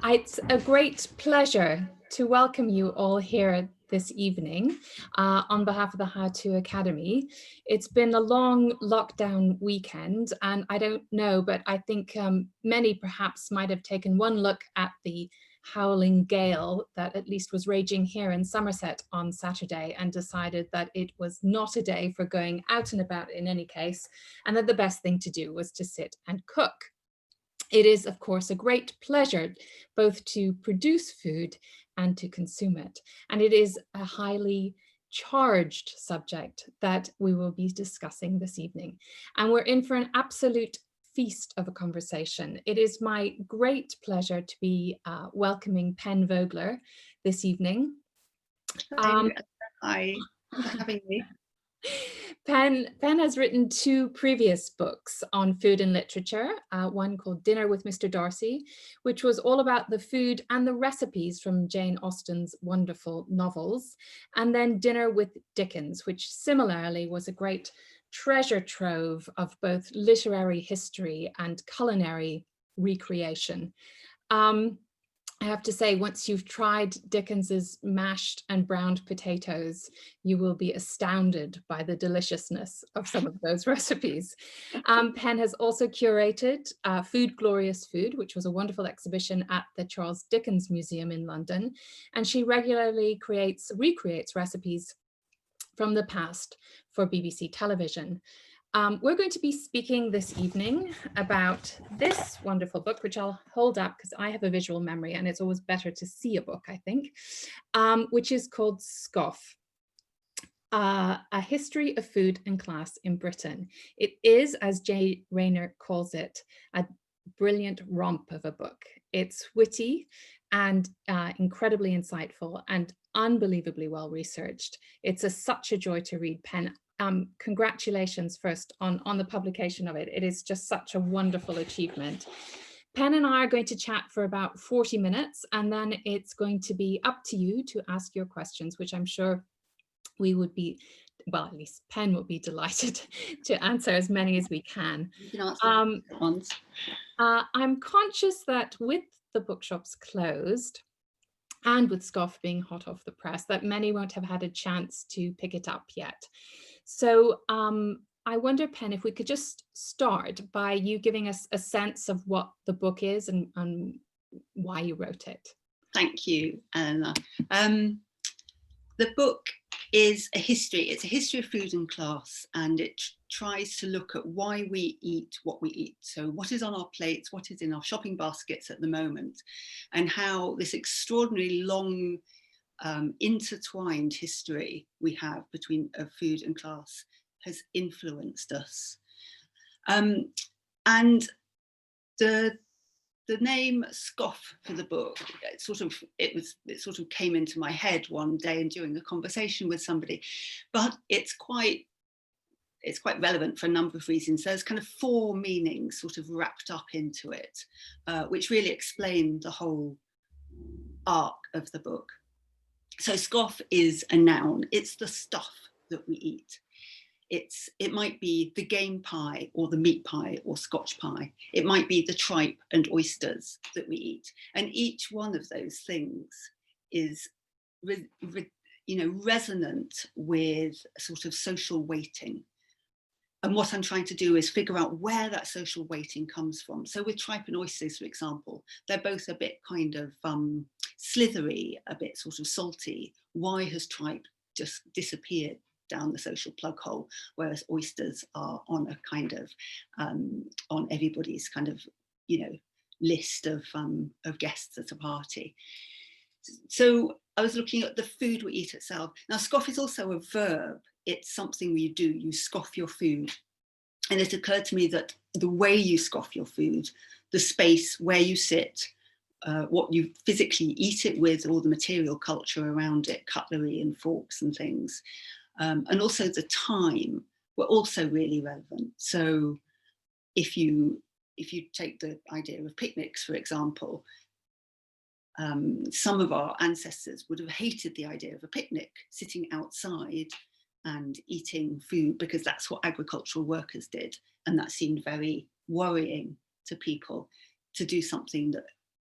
It's a great pleasure to welcome you all here this evening on behalf of the How To Academy. It's been a long lockdown weekend, and I don't know, but I think many perhaps might have taken one look at the howling gale that at least was raging here in Somerset on Saturday and decided that it was not a day for going out and about in any case, and that the best thing to do was to sit and cook. It is, of course, a great pleasure both to produce food and to consume it. And it is a highly charged subject that we will be discussing this evening. And we're in for an absolute feast of a conversation. It is my great pleasure to be welcoming Pen Vogler this evening. Hi, for having me. Pen has written two previous books on food and literature, one called Dinner with Mr. Darcy, which was all about the food and the recipes from Jane Austen's wonderful novels, and then Dinner with Dickens, which similarly was a great treasure trove of both literary history and culinary recreation. I have to say, once you've tried Dickens's mashed and browned potatoes, you will be astounded by the deliciousness of some of those recipes. Pen has also curated Food, Glorious Food, which was a wonderful exhibition at the Charles Dickens Museum in London. And she regularly recreates recipes from the past for BBC television. We're going to be speaking this evening about this wonderful book, which I'll hold up because I have a visual memory and it's always better to see a book, I think, which is called Scoff, A History of Food and Class in Britain. It is, as Jay Rayner calls it, a brilliant romp of a book. It's witty and incredibly insightful and unbelievably well researched. It's such a joy to read, Pen. Congratulations first on the publication of it. It is just such a wonderful achievement. Pen and I are going to chat for about 40 minutes, and then it's going to be up to you to ask your questions, which I'm sure we would be, well, at least Pen will be delighted to answer as many as we can. You can answer ones. I'm conscious that with the bookshops closed, and with Scoff being hot off the press, that many won't have had a chance to pick it up yet. So I wonder, Pen, if we could just start by you giving us a sense of what the book is and why you wrote it. Thank you, Eleanor. The book is a history. It's a history of food and class, and it tries to look at why we eat what we eat. So what is on our plates, what is in our shopping baskets at the moment, and how this extraordinarily long intertwined history we have between food and class has influenced us. And the name Scoff for the book, it sort of came into my head one day and during a conversation with somebody, but it's quite relevant for a number of reasons. There's kind of four meanings sort of wrapped up into it, which really explain the whole arc of the book. So scoff is a noun. It's the stuff that we eat. It might be the game pie or the meat pie or Scotch pie. It might be the tripe and oysters that we eat. And each one of those things is resonant with sort of social weighting. And what I'm trying to do is figure out where that social weighting comes from. So with tripe and oysters, for example, they're both a bit kind of slithery, a bit sort of salty. Why has tripe just disappeared down the social plug hole, whereas oysters are on a kind of on everybody's kind of list of guests at a party? So I was looking at the food we eat itself. Now, scoff is also a verb. It's something you do. You scoff your food. And it occurred to me that the way you scoff your food, the space where you sit, what you physically eat it with, all the material culture around it, cutlery and forks and things, and also the time were also really relevant. So if you take the idea of picnics, for example, some of our ancestors would have hated the idea of a picnic, sitting outside and eating food, because that's what agricultural workers did. And that seemed very worrying to people, to do something that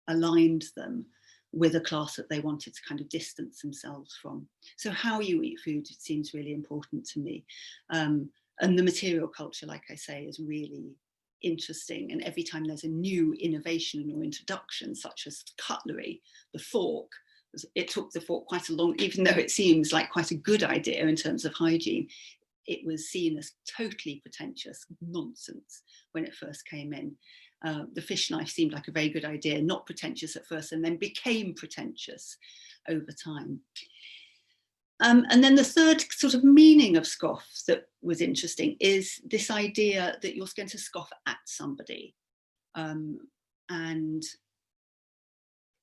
aligned them with a class that they wanted to kind of distance themselves from. So how you eat food seems really important to me. And the material culture, like I say, is really interesting. And every time there's a new innovation or introduction, such as cutlery, the fork, it took the fork quite a long, even though it seems like quite a good idea in terms of hygiene, it was seen as totally pretentious nonsense when it first came in. The fish knife seemed like a very good idea, not pretentious at first, and then became pretentious over time. And then the third sort of meaning of scoff that was interesting is this idea that you're going to scoff at somebody. And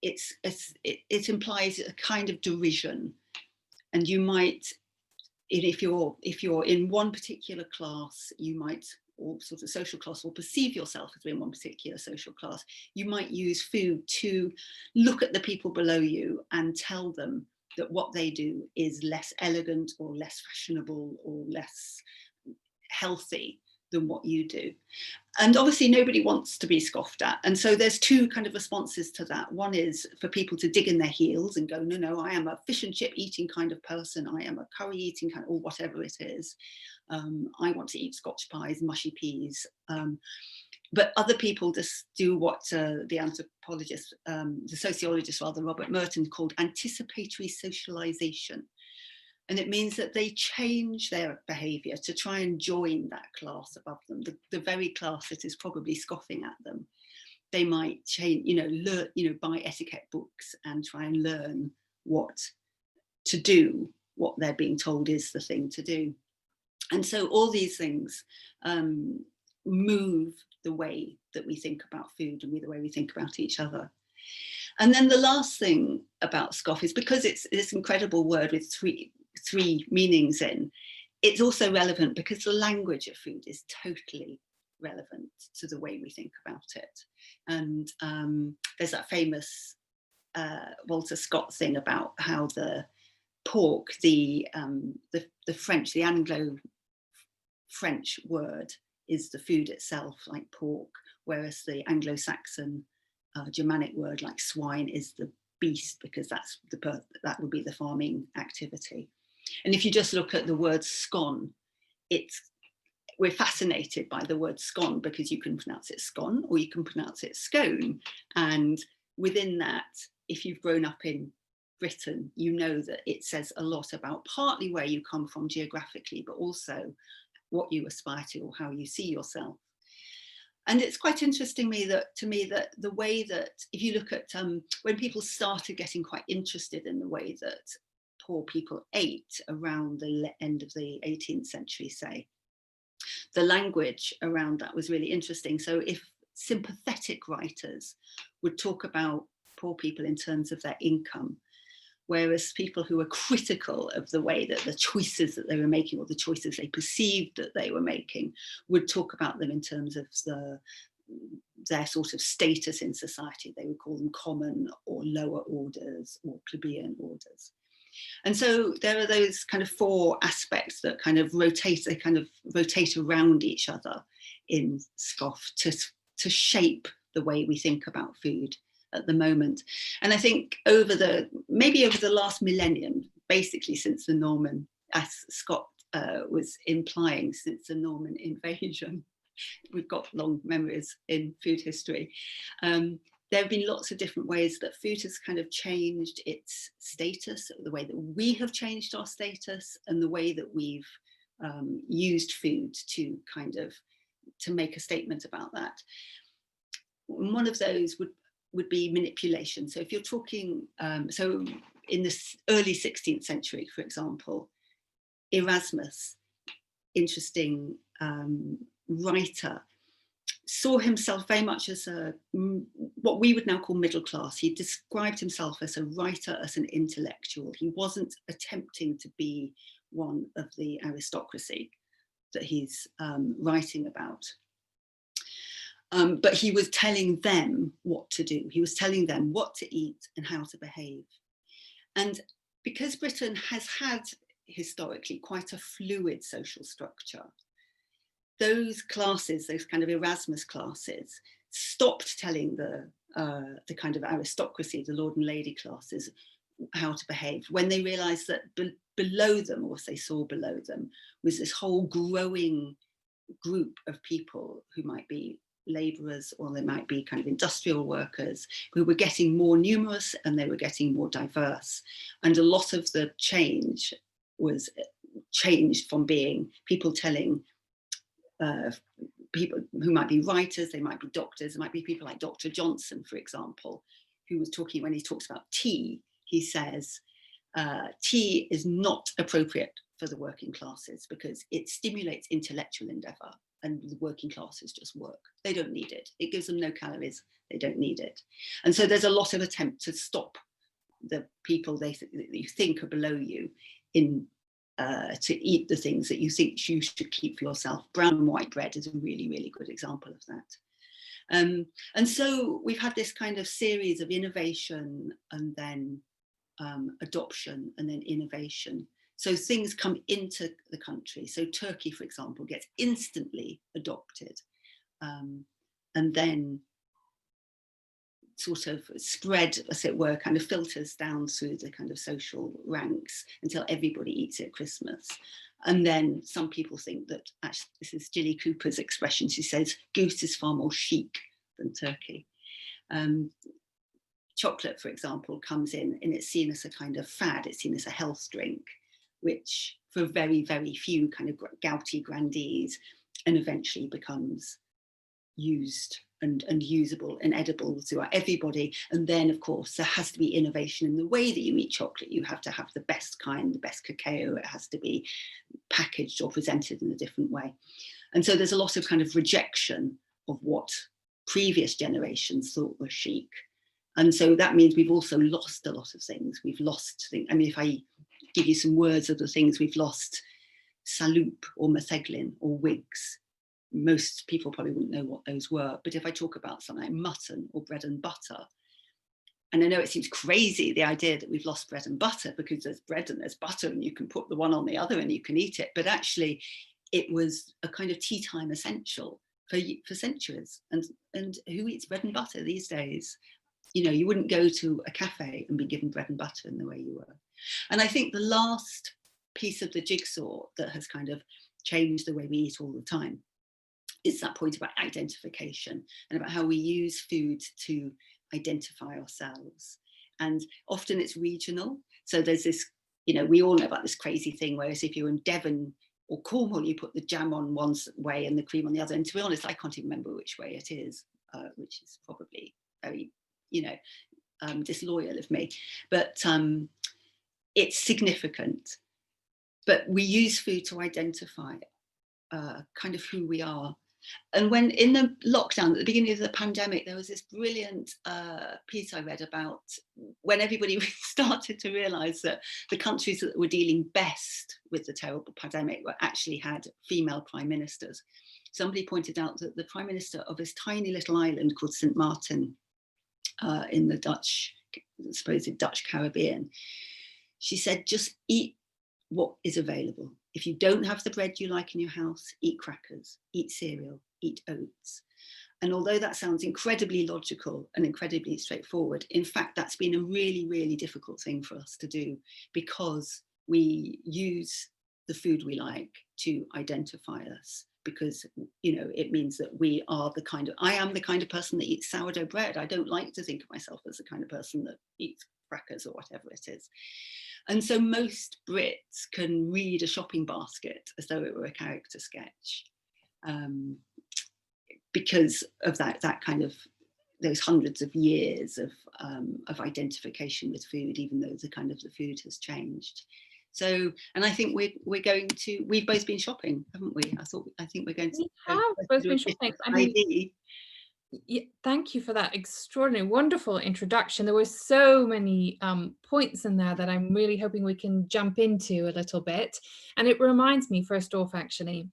it implies a kind of derision. And you might, if you're in one particular class, you might, or sort of social class, or perceive yourself as in one particular social class, you might use food to look at the people below you and tell them that what they do is less elegant or less fashionable or less healthy than what you do. And obviously nobody wants to be scoffed at. And so there's two kind of responses to that. One is for people to dig in their heels and go, no, I am a fish and chip eating kind of person. I am a curry eating kind of, or whatever it is. I want to eat Scotch pies, mushy peas. But other people just do what the anthropologist, the sociologist rather, Robert Merton, called anticipatory socialization. And it means that they change their behaviour to try and join that class above them, the very class that is probably scoffing at them. They might change, learn, buy etiquette books and try and learn what to do, what they're being told is the thing to do. And so all these things move the way that we think about food and the way we think about each other. And then the last thing about scoff is, because it's this incredible word with three meanings in, it's also relevant because the language of food is totally relevant to the way we think about it. And there's that famous Walter Scott thing about how the pork, the French, the Anglo-French word is the food itself, like pork, whereas the Anglo-Saxon Germanic word like swine is the beast, because that would be the farming activity. And if you just look at the word scone, we're fascinated by the word scone because you can pronounce it scone or you can pronounce it scone. And within that, if you've grown up in Britain, you know that it says a lot about partly where you come from geographically, but also what you aspire to or how you see yourself. And it's quite interesting to me that the way that, if you look at when people started getting quite interested in the way that poor people ate around the end of the 18th century, say, the language around that was really interesting. So if sympathetic writers would talk about poor people in terms of their income, whereas people who were critical of the way that the choices that they were making or the choices they perceived that they were making would talk about them in terms of their sort of status in society. They would call them common or lower orders or plebeian orders. And so there are those kind of four aspects that kind of rotate around each other in scoff to shape the way we think about food at the moment. And I think maybe over the last millennium, basically since the Norman, as Scott was implying, since the Norman invasion, we've got long memories in food history. There have been lots of different ways that food has kind of changed its status, the way that we have changed our status, and the way that we've used food to make a statement about that. One of those would be manipulation. So if you're talking, so in the early 16th century, for example, Erasmus, interesting writer, saw himself very much as what we would now call middle class. He described himself as a writer, as an intellectual. He wasn't attempting to be one of the aristocracy that he's writing about. But he was telling them what to do. He was telling them what to eat and how to behave. And because Britain has had historically quite a fluid social structure, those classes, those kind of Erasmus classes, stopped telling the kind of aristocracy, the lord and lady classes, how to behave, when they realized that below them, or what they saw below them, was this whole growing group of people who might be labourers, or they might be kind of industrial workers, who were getting more numerous and they were getting more diverse. And a lot of the change was changed from being people telling people who might be writers, they might be doctors, there might be people like Dr. Johnson, for example, who was talking, when he talks about tea, he says, tea is not appropriate for the working classes because it stimulates intellectual endeavour, and the working classes just work. They don't need it. It gives them no calories. They don't need it. And so there's a lot of attempt to stop the people that you think are below you in to eat the things that you think you should keep for yourself. Brown and white bread is a really, really good example of that. And so we've had this kind of series of innovation and then adoption and then innovation. So things come into the country. So Turkey, for example, gets instantly adopted and then sort of spread, as it were, kind of filters down through the kind of social ranks until everybody eats it at Christmas. And then some people think that, actually, this is Jilly Cooper's expression, she says, goose is far more chic than turkey. Chocolate, for example, comes in and it's seen as a kind of fad, it's seen as a health drink, which for very, very few kind of gouty grandees, and eventually becomes used and usable and edible throughout everybody. And then, of course, there has to be innovation in the way that you eat chocolate. You have to have the best kind, the best cacao. It has to be packaged or presented in a different way. And so there's a lot of kind of rejection of what previous generations thought was chic. And so that means we've also lost a lot of things. We've lost things. I mean, if I give you some words of the things we've lost, saloop or metheglin or wigs, most people probably wouldn't know what those were. But if I talk about something like mutton or bread and butter, and I know it seems crazy, the idea that we've lost bread and butter, because there's bread and there's butter and you can put the one on the other and you can eat it. But actually, it was a kind of tea time essential for centuries. And who eats bread and butter these days? You know, you wouldn't go to a cafe and be given bread and butter in the way you were. And I think the last piece of the jigsaw that has kind of changed the way we eat all the time is that point about identification and about how we use food to identify ourselves. And often it's regional. So there's this, you know, we all know about this crazy thing, whereas if you're in Devon or Cornwall, you put the jam on one way and the cream on the other. And to be honest, I can't even remember which way it is, which is probably very, you know, disloyal of me. But it's significant. But we use food to identify kind of who we are. And when in the lockdown, at the beginning of the pandemic, there was this brilliant piece I read about when everybody started to realise that the countries that were dealing best with the terrible pandemic were actually had female prime ministers. Somebody pointed out that the prime minister of this tiny little island called St. Martin in the supposed Dutch Caribbean, she said, just eat what is available. If you don't have the bread you like in your house, eat crackers, eat cereal, eat oats. And although that sounds incredibly logical and incredibly straightforward, in fact, that's been a really, really difficult thing for us to do, because we use the food we like to identify us, because, you know, it means that we are the kind of, I am the kind of person that eats sourdough bread. I don't like to think of myself as the kind of person that eats crackers or whatever it is. And so most Brits can read a shopping basket as though it were a character sketch, because of that kind of, those hundreds of years of identification with food, even though the kind of the food has changed. So, and I think we've both been shopping, haven't we? I think we're going to. We have both been shopping. I mean, yeah, thank you for that extraordinary, wonderful introduction. There were so many points in there that I'm really hoping we can jump into a little bit. And it reminds me, first off, actually,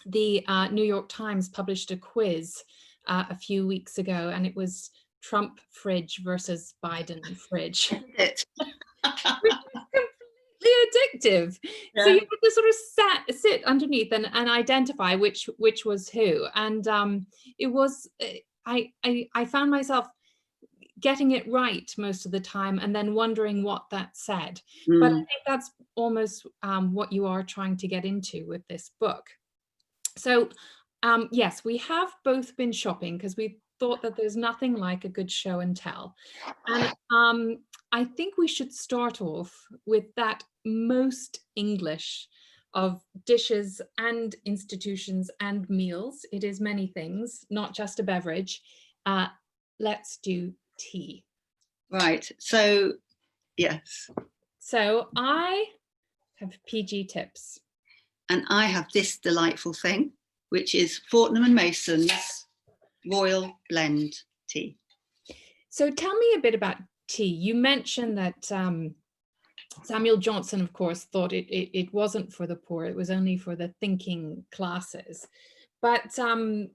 the New York Times published a quiz a few weeks ago, and it was Trump fridge versus Biden fridge. Addictive. Yeah. So you had to sort of sit underneath and identify which was who, and it was I found myself getting it right most of the time and then wondering what that said. But I Mm. think that's almost what you are trying to get into with this book. So yes, we have both been shopping because we thought that there's nothing like a good show and tell. And I think we should start off with that most English of dishes and institutions and meals. It is many things, not just a beverage. Uh, let's do tea. Right. So, yes. So I have PG tips. And I have this delightful thing, which is Fortnum and Mason's Royal Blend tea. So tell me a bit about tea. You mentioned that Samuel Johnson, of course, thought it wasn't for the poor. It was only for the thinking classes. But tell me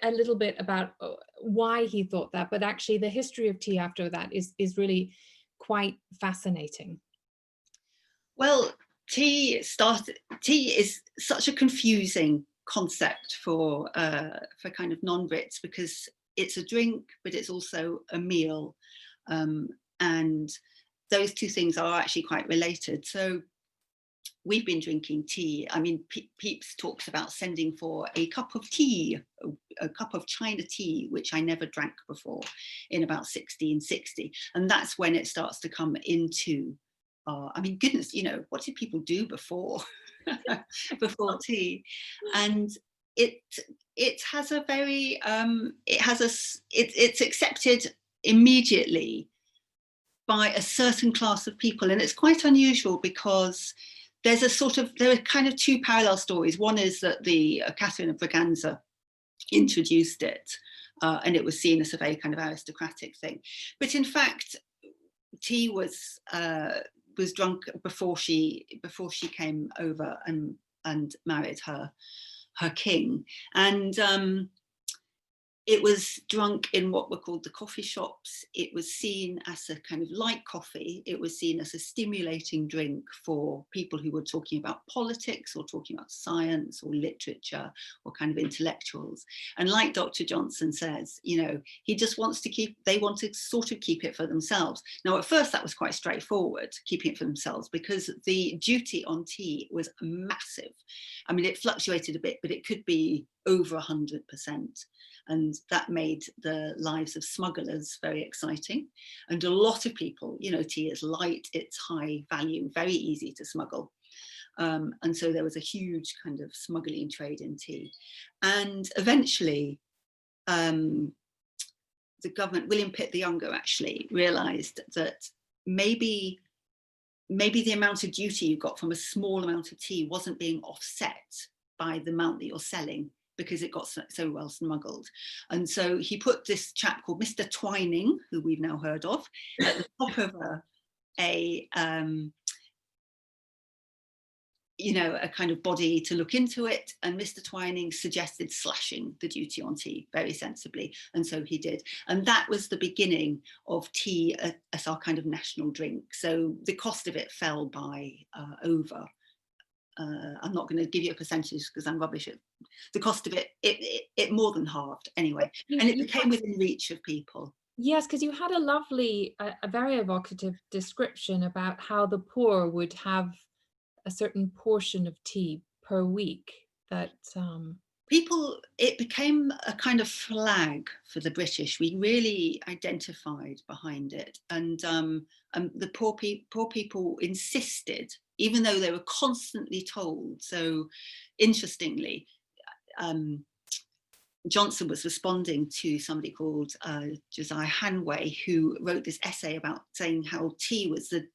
a little bit about why he thought that. But actually, the history of tea after that is really quite fascinating. Well, tea is such a confusing concept for kind of non-Brits, because it's a drink, but it's also a meal, and those two things are actually quite related. So we've been drinking tea. I mean, Pepys talks about sending for a cup of tea, a cup of China tea, which I never drank before, in about 1660. And that's when it starts to come into, I mean, goodness, you know, what did people do before, before tea? And it has a very, it's accepted immediately by a certain class of people. And it's quite unusual because there are kind of two parallel stories. One is that the Catherine of Braganza introduced it, and it was seen as a very kind of aristocratic thing. But in fact, tea was drunk before she came over and married her king. And it was drunk in what were called the coffee shops. It was seen as a kind of light coffee. It was seen as a stimulating drink for people who were talking about politics or talking about science or literature or kind of intellectuals. And like Dr. Johnson says, you know, they want to sort of keep it for themselves. Now, at first that was quite straightforward, keeping it for themselves, because the duty on tea was massive. I mean, it fluctuated a bit, but it could be over 100%. And that made the lives of smugglers very exciting. And a lot of people, you know, tea is light, it's high value, very easy to smuggle. And so there was a huge kind of smuggling trade in tea. And eventually, the government, William Pitt the Younger, actually realized that maybe the amount of duty you got from a small amount of tea wasn't being offset by the amount that you're selling, because it got so well smuggled. And so he put this chap called Mr. Twining, who we've now heard of, at the top of a kind of body to look into it. And Mr. Twining suggested slashing the duty on tea very sensibly. And so he did. And that was the beginning of tea as our kind of national drink. So the cost of it fell by over. I'm not going to give you a percentage because I'm rubbish at the cost of it. It more than halved anyway, and it became within reach of people. Yes, because you had a lovely, a very evocative description about how the poor would have a certain portion of tea per week. That it became a kind of flag for the British. We really identified behind it, and the poor people insisted, even though they were constantly told. So interestingly, Johnson was responding to somebody called Josiah Hanway, who wrote this essay about saying how tea was the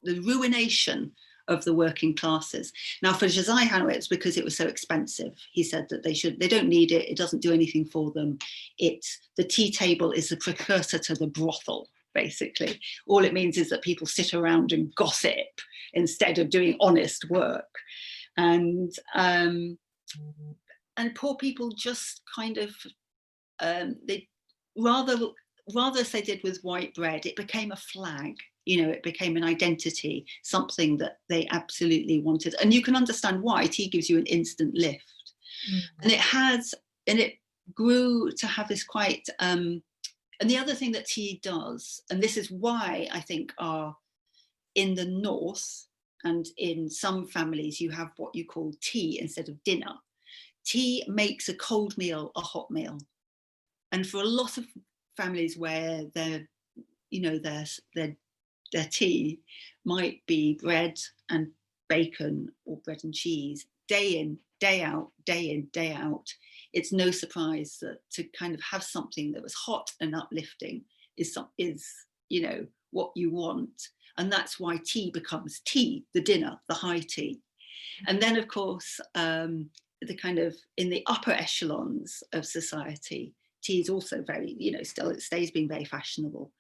ruination of the working classes. Now, for Josiah Hanway, it's because it was so expensive. He said that they don't need it. It doesn't do anything for them. The tea table is the precursor to the brothel. Basically, all it means is that people sit around and gossip instead of doing honest work, and poor people just kind of they rather as they did with white bread, it became a flag. You know, it became an identity, something that they absolutely wanted. And you can understand why. Tea gives you an instant lift. And grew to have this quite, and the other thing that tea does, and this is why I think in the north and in some families you have what you call tea instead of dinner. Tea makes a cold meal a hot meal. And for a lot of families where their tea might be bread and bacon or bread and cheese, day in, day out, day in, day out, it's no surprise that to kind of have something that was hot and uplifting is what you want. And that's why tea becomes tea, the dinner, the high tea. And then, of course, the kind of in the upper echelons of society, tea is also very, still it stays being very fashionable.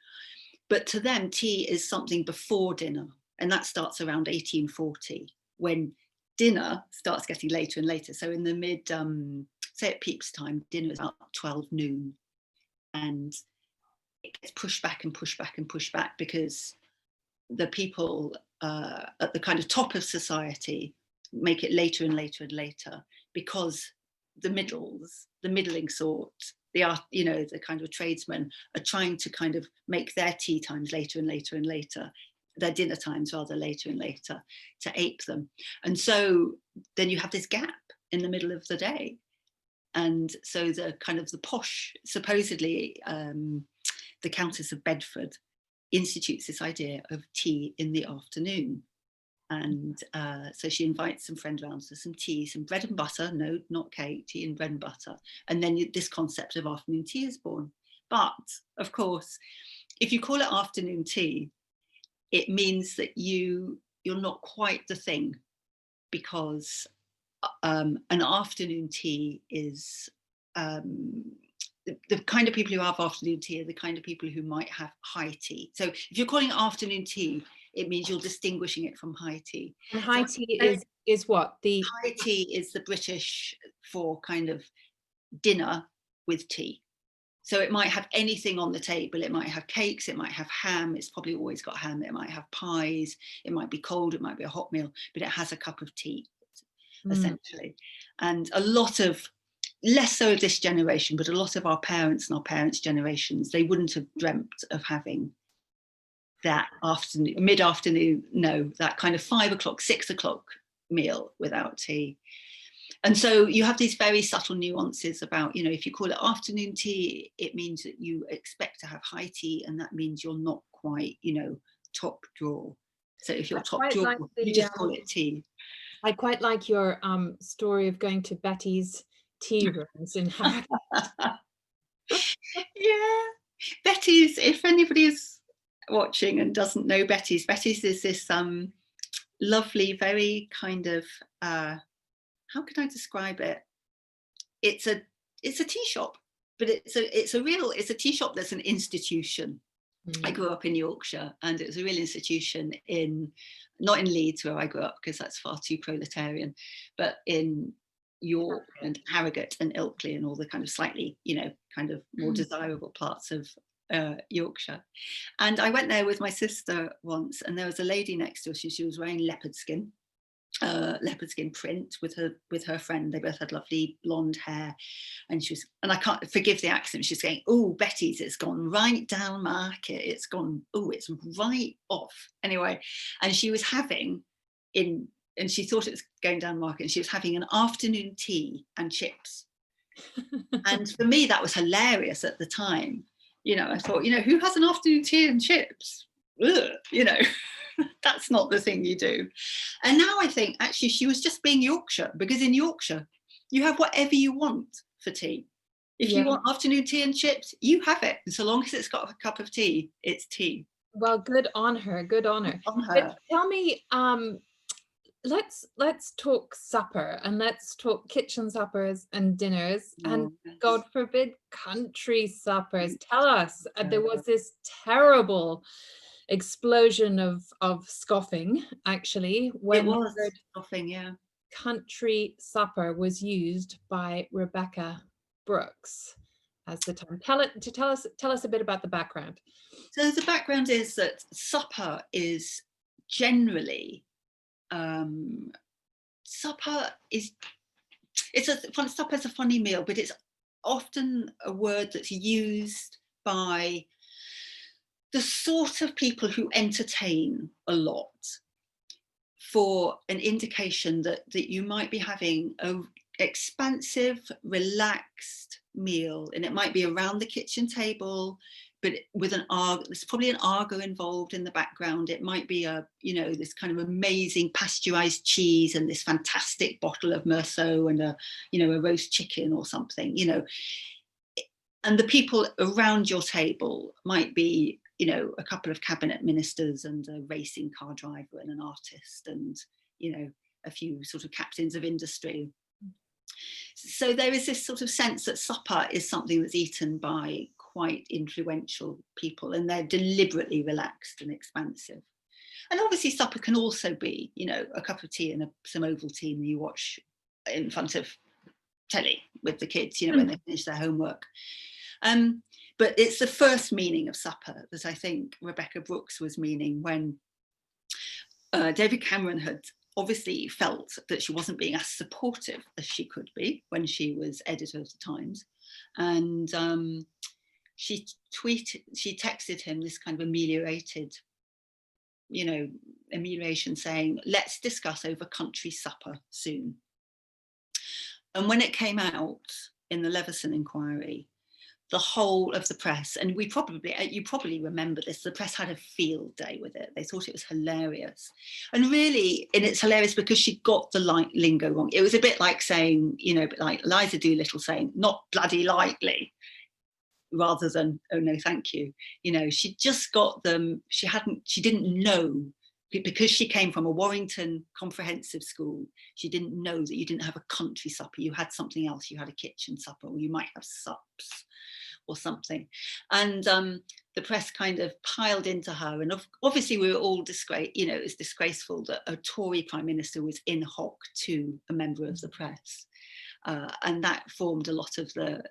But to them, tea is something before dinner. And that starts around 1840, when dinner starts getting later and later. So in the say at Pepys time, dinner is about 12 noon. And it gets pushed back and pushed back and pushed back because the people at the kind of top of society make it later and later and later, because the middling sort, the kind of tradesmen are trying to kind of make their tea times later and later and later, their dinner times rather later and later, to ape them. And so then you have this gap in the middle of the day. And so the kind of the posh, supposedly the Countess of Bedford institutes this idea of tea in the afternoon. And so she invites some friends around for some tea, some bread and butter, no, not cake, tea and bread and butter. And then this concept of afternoon tea is born. But of course, if you call it afternoon tea, it means that you're not quite the thing, because an afternoon tea is the kind of people who have afternoon tea are the kind of people who might have high tea. So if you're calling it afternoon tea, it means you're distinguishing it from high tea. And high tea is what? High tea is the British for kind of dinner with tea. So it might have anything on the table. It might have cakes, it might have ham, it's probably always got ham, it might have pies, it might be cold, it might be a hot meal, but it has a cup of tea, essentially. And a lot of, less so of this generation, but a lot of our parents and our parents' generations, they wouldn't have dreamt of having that afternoon, mid-afternoon, no, that kind of 5 o'clock, 6 o'clock meal without tea. And so you have these very subtle nuances about, if you call it afternoon tea, it means that you expect to have high tea, and that means you're not quite, top drawer. So if you're top drawer, you just call it tea. I quite like your story of going to Betty's tea rooms in Harrogate. Yeah, Betty's, if anybody's watching and doesn't know Betty's is this lovely, very kind of, how can I describe it? It's a tea shop, but it's a tea shop that's an institution. I grew up in Yorkshire, and it was a real institution not in Leeds where I grew up, because that's far too proletarian, but in York and Harrogate and Ilkley and all the kind of slightly, kind of more desirable parts of Yorkshire. And I went there with my sister once, and there was a lady next to us. She was wearing leopard skin print with her friend. They both had lovely blonde hair, and I can't forgive the accent, she's going, "Oh, Betty's, it's gone right down market, it's gone, oh, it's right off." Anyway, and she was having and she thought it was going down market, and she was having an afternoon tea and chips. And for me, that was hilarious at the time. I thought, who has an afternoon tea and chips? Ugh, that's not the thing you do. And now I think actually she was just being Yorkshire, because in Yorkshire you have whatever you want for tea. If you want afternoon tea and chips, you have it. And so long as it's got a cup of tea, it's tea. Well, good on her. Good on her. But tell me, let's talk supper, and let's talk kitchen suppers and dinners, and God forbid country suppers. Tell us, there was this terrible explosion of scoffing, actually, when it was scoffing, country supper was used by Rebekah Brooks as the term. Tell us a bit about the background. So the background is that supper is generally supper's a funny meal, but it's often a word that's used by the sort of people who entertain a lot for an indication that you might be having a expansive, relaxed meal, and it might be around the kitchen table, but with there's probably an argo involved in the background. It might be this kind of amazing pasteurized cheese and this fantastic bottle of Meursault and a roast chicken or something, and the people around your table might be, a couple of cabinet ministers and a racing car driver and an artist and, a few sort of captains of industry. So there is this sort of sense that supper is something that's eaten by quite influential people, and they're deliberately relaxed and expansive. And obviously supper can also be, a cup of tea and some Ovaltine you watch in front of telly with the kids, when they finish their homework. But it's the first meaning of supper that I think Rebekah Brooks was meaning when David Cameron had obviously felt that she wasn't being as supportive as she could be when she was editor of the Times. And she texted him this kind of amelioration saying, let's discuss over country supper soon. And when it came out in the Leveson inquiry, the whole of the press, and you probably remember this, the press had a field day with it. They thought it was hilarious. And really, and it's hilarious because she got the lingo wrong. It was a bit like saying, like Liza Doolittle saying, not bloody lightly, rather than, oh no, thank you. She just got them, she didn't know, because she came from a Warrington comprehensive school, she didn't know that you didn't have a country supper, you had something else, you had a kitchen supper, or you might have sups or something. And the press kind of piled into her, and obviously we were all it was disgraceful that a Tory Prime Minister was in hoc to a member of the press. And that formed a lot of the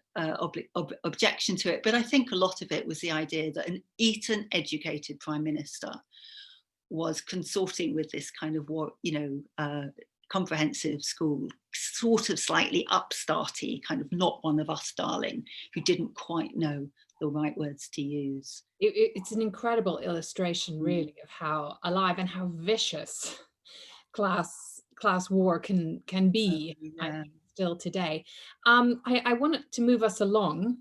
objection to it. But I think a lot of it was the idea that an Eton educated Prime Minister was consorting with this kind of comprehensive school, sort of slightly upstarty, kind of not one of us darling, who didn't quite know the right words to use. It's an incredible illustration, really, of how alive and how vicious class war can be, I think, still today. I wanted to move us along.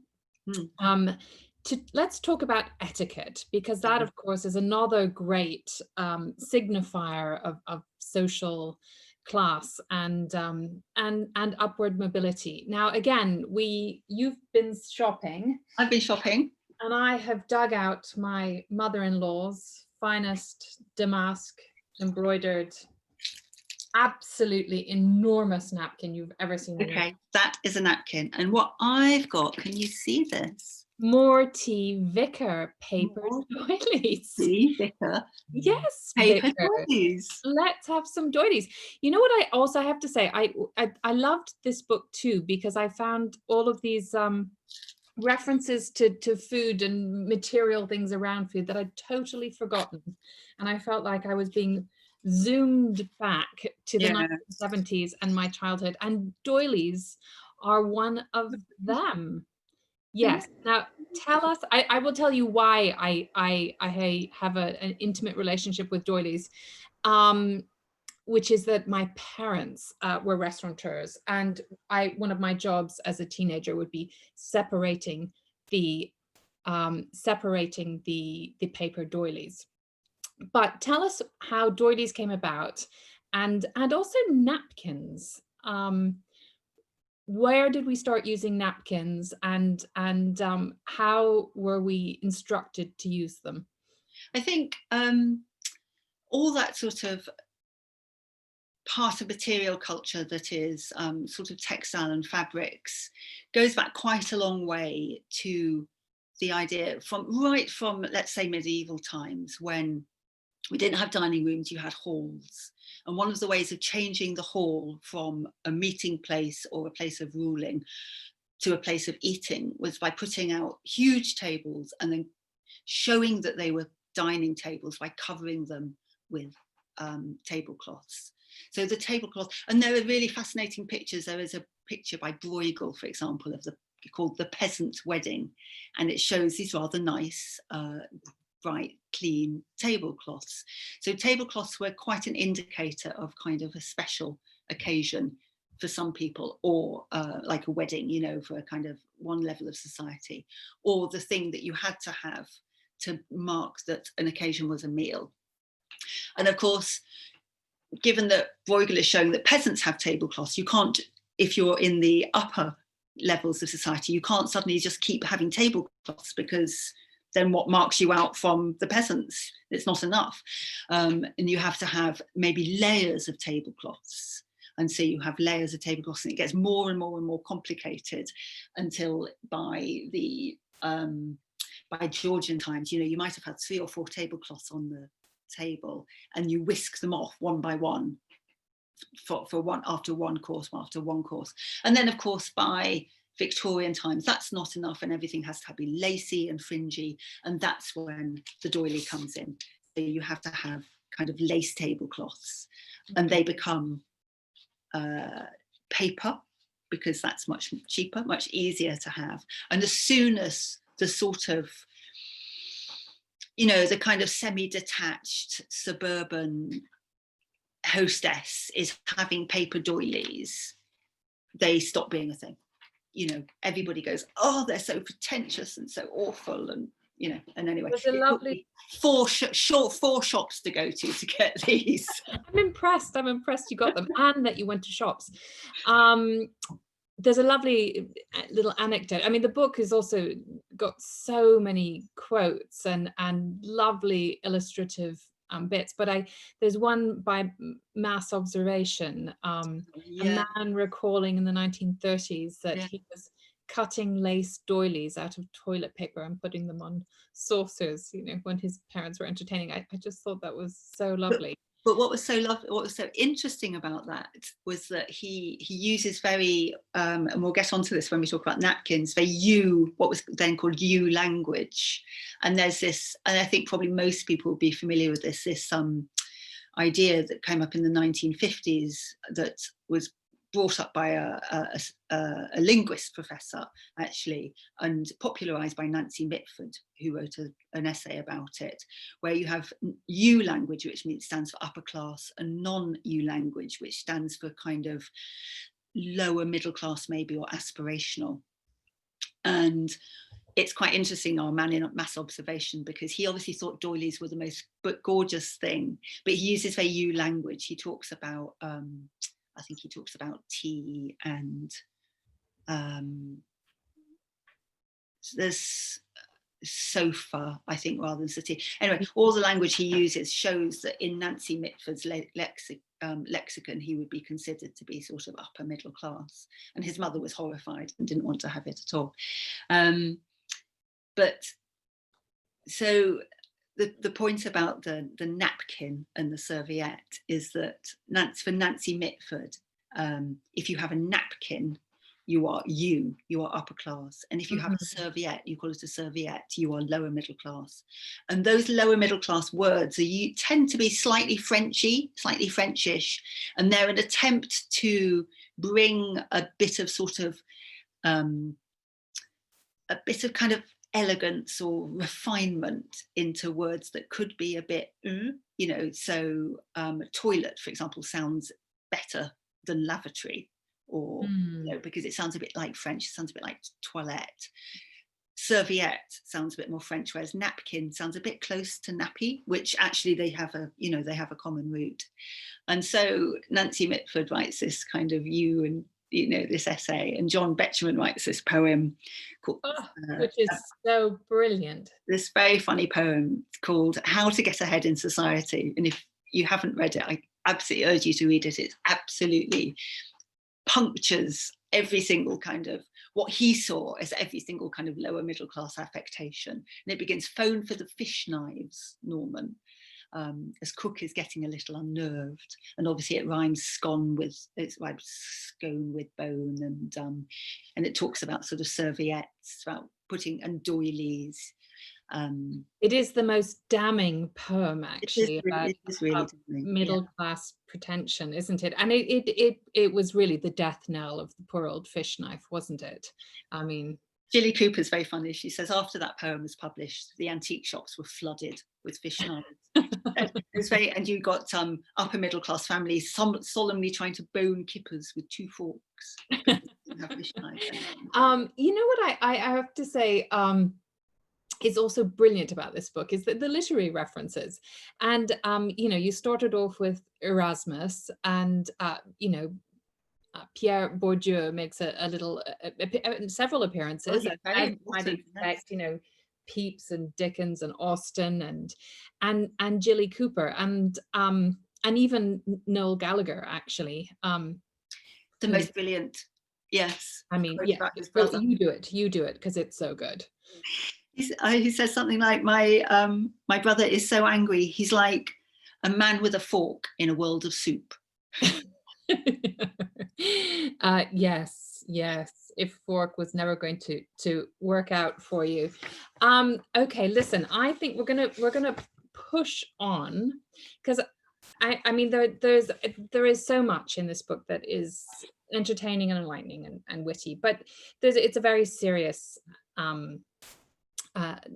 Let's talk about etiquette, because that, of course, is another great signifier of social class and upward mobility. Now, again, you've been shopping. I've been shopping. And I have dug out my mother-in-law's finest damask embroidered, absolutely enormous napkin you've ever seen. Okay, that is a napkin. And what I've got, can you see this? Morty Vicker paper doilies. Morty Vicker. Yes, paper doilies. Let's have some doilies. You know what I also have to say? I loved this book too, because I found all of these references to food and material things around food that I'd totally forgotten. And I felt like I was being zoomed back to the 1970s and my childhood, and doilies are one of them. Yes. Now, tell us, I will tell you why I have an intimate relationship with doilies, which is that my parents were restaurateurs, and one of my jobs as a teenager would be separating the paper doilies. But tell us how doilies came about, and also napkins. Where did we start using napkins, and how were we instructed to use them? I think all that sort of part of material culture that is sort of textile and fabrics goes back quite a long way to the idea from let's say medieval times, when we didn't have dining rooms, you had halls. And one of the ways of changing the hall from a meeting place or a place of ruling to a place of eating was by putting out huge tables and then showing that they were dining tables by covering them with tablecloths. So the tablecloth, and there are really fascinating pictures. There is a picture by Bruegel, for example, of the called The Peasant Wedding, and it shows these rather nice, bright, clean tablecloths. So tablecloths were quite an indicator of kind of a special occasion for some people, or like a wedding, you know, for a kind of one level of society, or the thing that you had to have to mark that an occasion was a meal. And of course, given that Bruegel is showing that peasants have tablecloths, you can't, if you're in the upper levels of society, you can't suddenly just keep having tablecloths, because then what marks you out from the peasants? It's not enough. And you have to have maybe layers of tablecloths. And so you have layers of tablecloths, and it gets more and more and more complicated until by Georgian times, you know, you might have had 3 or 4 tablecloths on the table, and you whisk them off one by one for one after one course, and then of course by Victorian times that's not enough, and everything has to be lacy and fringy, and that's when the doily comes in. So you have to have kind of lace tablecloths, and they become paper, because that's much cheaper, much easier to have. And as soon as the sort of, you know, the kind of semi-detached suburban hostess is having paper doilies, they stop being a thing. You know, everybody goes, oh, they're so pretentious and so awful, and you know. And anyway, There's a lovely 4 shops to go to get these. I'm impressed you got them, and that you went to shops. There's a lovely little anecdote. I mean, the book has also got so many quotes and lovely illustrative bits, but there's one by mass observation, a man recalling in the 1930s that he was cutting lace doilies out of toilet paper and putting them on saucers, you know, when his parents were entertaining. I just thought that was so lovely. But what was so lovely, what was so interesting about that was that he uses very, and we'll get onto this when we talk about napkins, what was then called language. And there's this, and I think probably most people will be familiar with this idea that came up in the 1950s that was brought up by a linguist professor, actually, and popularized by Nancy Mitford, who wrote an essay about it, where you have U language, which stands for upper class, and non-U language, which stands for kind of lower middle class, maybe, or aspirational. And it's quite interesting, our man in mass observation, because he obviously thought doilies were the most gorgeous thing, but he uses very U language. He talks about I think he talks about tea, and there's sofa, I think, rather than city. Anyway, all the language he uses shows that in Nancy Mitford's lexicon, he would be considered to be sort of upper middle class. And his mother was horrified and didn't want to have it at all. But so the point about the napkin and the serviette is that for Nancy Mitford, if you have a napkin, you are upper class. And if you have a serviette, you call it a serviette, you are lower middle class. And those lower middle class words tend to be slightly Frenchy, slightly Frenchish, and they're an attempt to bring a bit of sort of, a bit of kind of elegance or refinement into words that could be a bit, you know, so toilet, for example, sounds better than lavatory, or you know, because it sounds a bit like French, it sounds a bit like toilette. Serviette sounds a bit more French, whereas napkin sounds a bit close to nappy, which actually they have a common root. And so Nancy Mitford writes this kind of this essay, and John Betjeman writes this poem called, which is so brilliant. This very funny poem called How to Get Ahead in Society. And if you haven't read it, I absolutely urge you to read it. It absolutely punctures every single kind of what he saw as every single kind of lower middle class affectation. And it begins, phone for the fish knives, Norman. As Cook is getting a little unnerved, and obviously it rhymes scone with bone, and it talks about sort of serviettes, about putting, and doilies, It is the most damning poem, It is actually, really, about it is really uh, something. Yeah. middle class pretension, isn't it? And it was really the death knell of the poor old fish knife, wasn't it? I mean, Jilly Cooper's very funny. She says after that poem was published, the antique shops were flooded with fish knives. And it's very, and you got upper middle class families solemnly trying to bone kippers with 2 forks because they didn't have fish knives anymore. you know what I have to say, is also brilliant about this book is that the literary references, and you know, you started off with Erasmus, and you know, Pierre Bourdieu makes a little several Well, appearances, he's as very might important. Yes. expect. You know, Pepys and Dickens and Austen and Jilly Cooper, and even Noel Gallagher, actually. The Who, most brilliant, yes, I mean, quote yeah, about his well, brother. you do it because it's so good. He says something like, my brother is so angry, he's like a man with a fork in a world of soup. Yes, yes. If fork was never going to work out for you. Okay, listen, I think we're gonna push on, because I mean there is so much in this book that is entertaining and enlightening and witty, but it's a very serious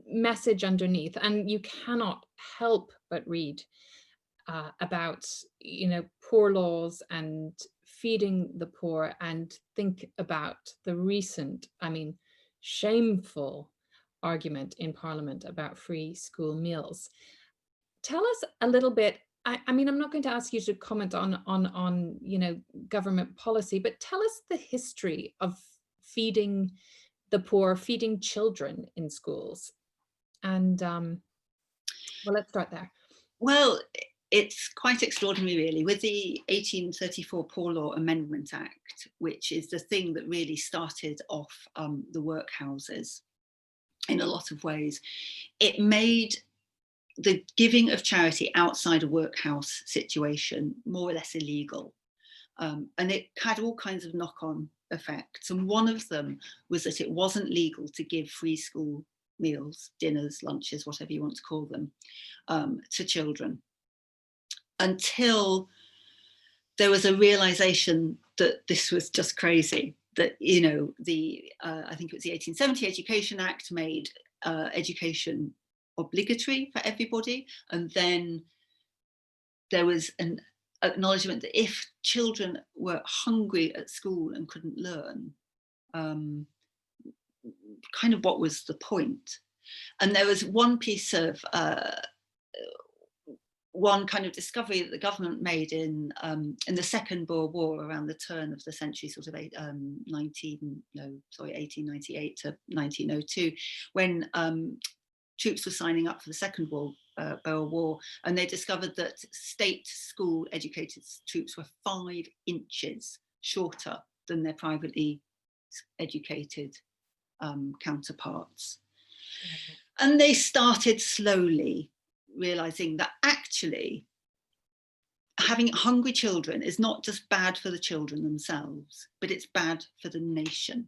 message underneath, and you cannot help but read about, you know, poor laws and feeding the poor, and think about the recent, I mean, shameful argument in Parliament about free school meals. Tell us a little bit. I mean, I'm not going to ask you to comment on you know, government policy, but tell us the history of feeding the poor, feeding children in schools, and well, let's start there. Well, it's quite extraordinary, really, with the 1834 Poor Law Amendment Act, which is the thing that really started off the workhouses in a lot of ways. It made the giving of charity outside a workhouse situation more or less illegal. And it had all kinds of knock-on effects. And one of them was that it wasn't legal to give free school meals, dinners, lunches, whatever you want to call them, to children, until there was a realization that this was just crazy. That, you know, I think it was the 1870 Education Act made education obligatory for everybody, and then there was an acknowledgement that if children were hungry at school and couldn't learn, kind of what was the point? And there was one piece of one kind of discovery that the government made in the Second Boer War around the turn of the century, sort of 1898 to 1902, when troops were signing up for the Second Boer War, and they discovered that state school educated troops were 5 inches shorter than their privately educated counterparts. And they started slowly realizing that actually having hungry children is not just bad for the children themselves, but it's bad for the nation.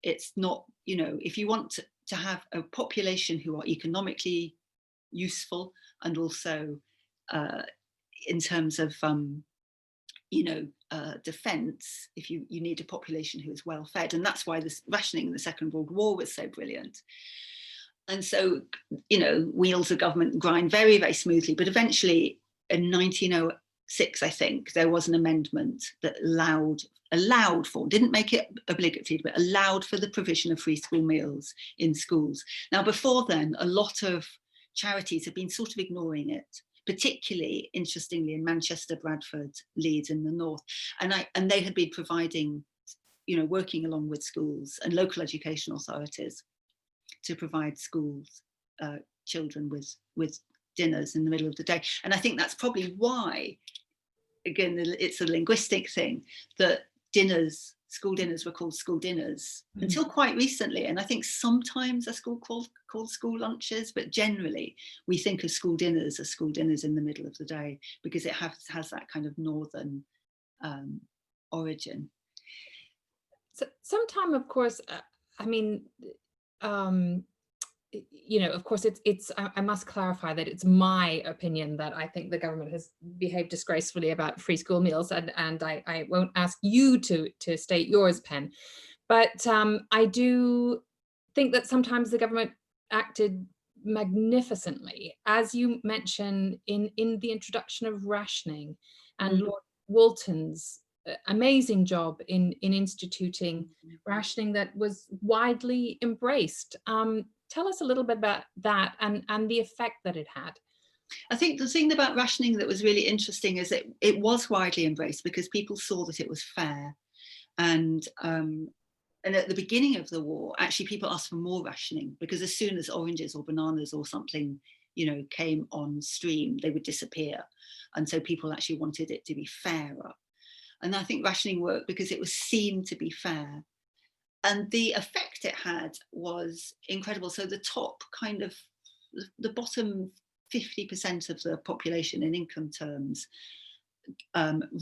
It's not, you know, if you want to have a population who are economically useful, and also in terms of defense, if you need a population who is well fed, and that's why this rationing in the Second World War was so brilliant. And so, you know, wheels of government grind very, very smoothly. But eventually, in 1906, I think, there was an amendment that allowed for, didn't make it obligatory, but allowed for the provision of free school meals in schools. Now, before then, a lot of charities have been sort of ignoring it, particularly, interestingly, in Manchester, Bradford, Leeds in the north. And they had been providing, you know, working along with schools and local education authorities to provide schools, children with dinners in the middle of the day. And I think that's probably why, again, it's a linguistic thing, that school dinners were called school dinners until quite recently. And I think sometimes they're called school lunches, but generally we think of school dinners as school dinners in the middle of the day, because it has that kind of northern origin. So sometime, of course, I mean, you know, of course, I must clarify that it's my opinion that I think the government has behaved disgracefully about free school meals, and I won't ask you to state yours, Pen. But I do think that sometimes the government acted magnificently, as you mentioned in the introduction of rationing, and Mm. Lord Walton's amazing job in instituting rationing that was widely embraced. Tell us a little bit about that and the effect that it had. I think the thing about rationing that was really interesting is that it was widely embraced because people saw that it was fair. And at the beginning of the war, actually people asked for more rationing, because as soon as oranges or bananas or something, you know, came on stream, they would disappear. And so people actually wanted it to be fairer. And I think rationing worked because it was seen to be fair. And the effect it had was incredible. So the top kind of, the bottom 50% of the population in income terms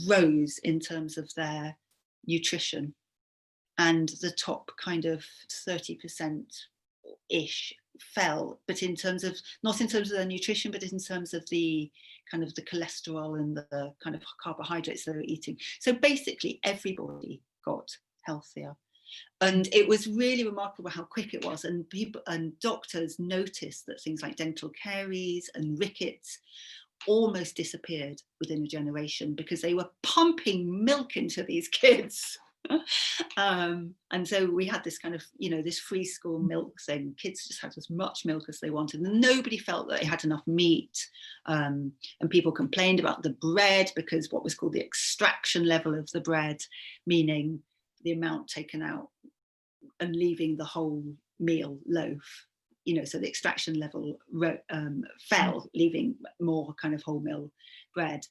rose in terms of their nutrition, and the top kind of 30% ish fell, but in terms of, not in terms of their nutrition, but in terms of the kind of the cholesterol and the kind of carbohydrates they were eating. So basically everybody got healthier. And it was really remarkable how quick it was. And people and doctors noticed that things like dental caries and rickets almost disappeared within a generation, because they were pumping milk into these kids. And so we had this kind of, you know, this free school milk thing. Kids just had as much milk as they wanted, and nobody felt that they had enough meat. And people complained about the bread, because what was called the extraction level of the bread, meaning the amount taken out and leaving the whole meal loaf, you know, so the extraction level fell, leaving more kind of wholemeal bread.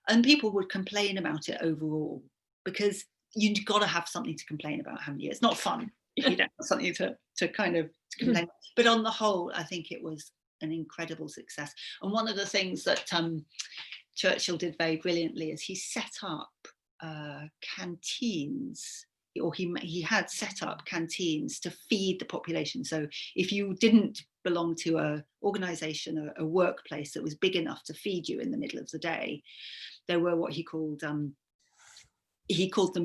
And people would complain about it overall, because you've got to have something to complain about, haven't you? It's not fun if you don't have something to kind of complain. But on the whole, I think it was an incredible success. And one of the things that Churchill did very brilliantly is he set up canteens, or he had set up canteens to feed the population. So if you didn't belong to a organization or a workplace that was big enough to feed you in the middle of the day, there were what he called them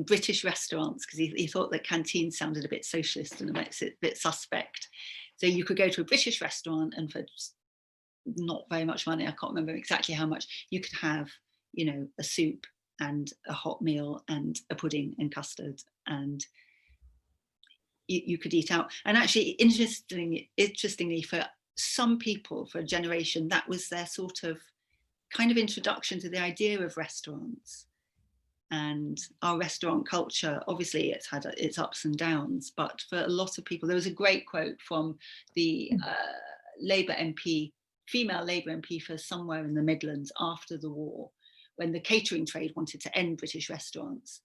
British restaurants, because he thought that canteens sounded a bit socialist and a bit suspect. So you could go to a British restaurant, and for not very much money, I can't remember exactly how much, you could have, you know, a soup and a hot meal and a pudding and custard, and you could eat out. And actually, interestingly, for some people, for a generation, that was their sort of kind of introduction to the idea of restaurants. And our restaurant culture, obviously it's had its ups and downs, but for a lot of people, there was a great quote from the Labour MP, female Labour MP for somewhere in the Midlands after the war, when the catering trade wanted to end British restaurants.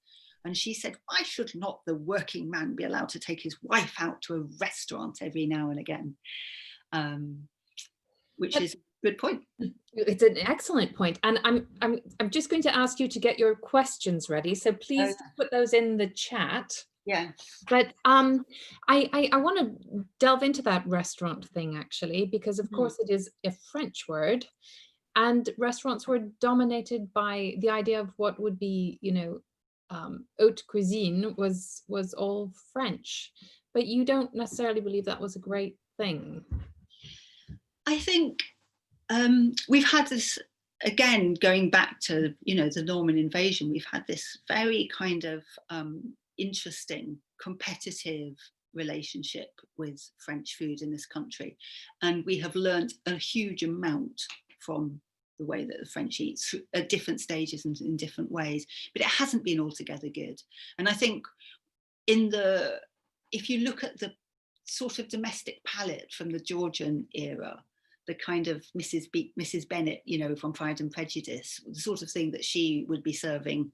And she said, why should not the working man be allowed to take his wife out to a restaurant every now and again? Which is a good point. It's an excellent point. And I'm just going to ask you to get your questions ready. So please put those in the chat. Yeah. But I want to delve into that restaurant thing, actually, because of course it is a French word, and restaurants were dominated by the idea of what would be, you know, haute cuisine was all French. But you don't necessarily believe that was a great thing. I think we've had this, again, going back to, you know, the Norman invasion, we've had this very kind of interesting, competitive relationship with French food in this country. And we have learned a huge amount from the way that the French eat at different stages and in different ways, but it hasn't been altogether good. And I think if you look at the sort of domestic palate from the Georgian era, the kind of Mrs. Bennet, you know, from Pride and Prejudice, the sort of thing that she would be serving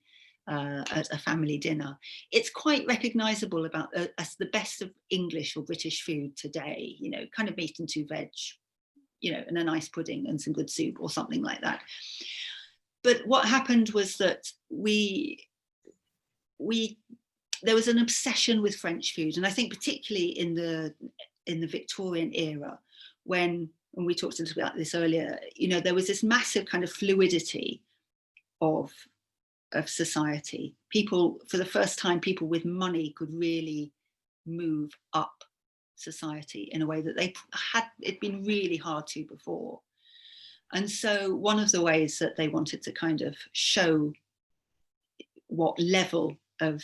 at a family dinner, it's quite recognisable about as the best of English or British food today, you know, kind of meat and two veg, you know, and a nice pudding and some good soup or something like that. But what happened was that there was an obsession with French food, and I think particularly in the Victorian era, when we talked a little bit about this earlier, you know, there was this massive kind of fluidity of society. People, for the first time, people with money could really move up society in a way that they had, it'd been really hard to before. And so one of the ways that they wanted to kind of show what level of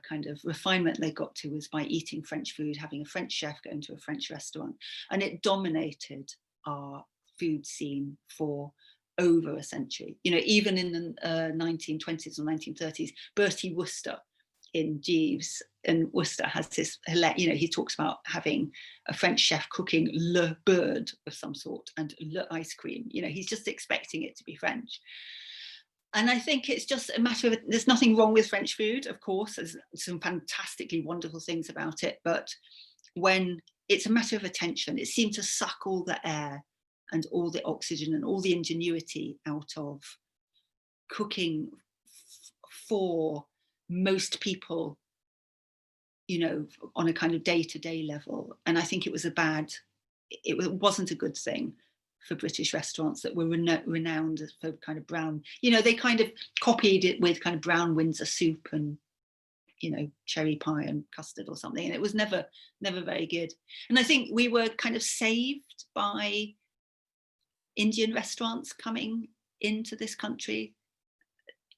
kind of refinement they got to was by eating French food, having a French chef go into a French restaurant. And it dominated our food scene for over a century. You know, even in the 1920s or 1930s, Bertie Wooster in Jeeves in Worcester has this, you know, he talks about having a French chef cooking le bird of some sort and le ice cream. You know, he's just expecting it to be French. And I think it's just a matter of, there's nothing wrong with French food, of course, there's some fantastically wonderful things about it, but when it's a matter of attention, it seemed to suck all the air and all the oxygen and all the ingenuity out of cooking for most people, you know, on a kind of day-to-day level. And I think it was it wasn't a good thing for British restaurants that were renowned for kind of brown, you know, they kind of copied it with kind of brown Windsor soup and, you know, cherry pie and custard or something. And it was never very good. And I think we were kind of saved by Indian restaurants coming into this country.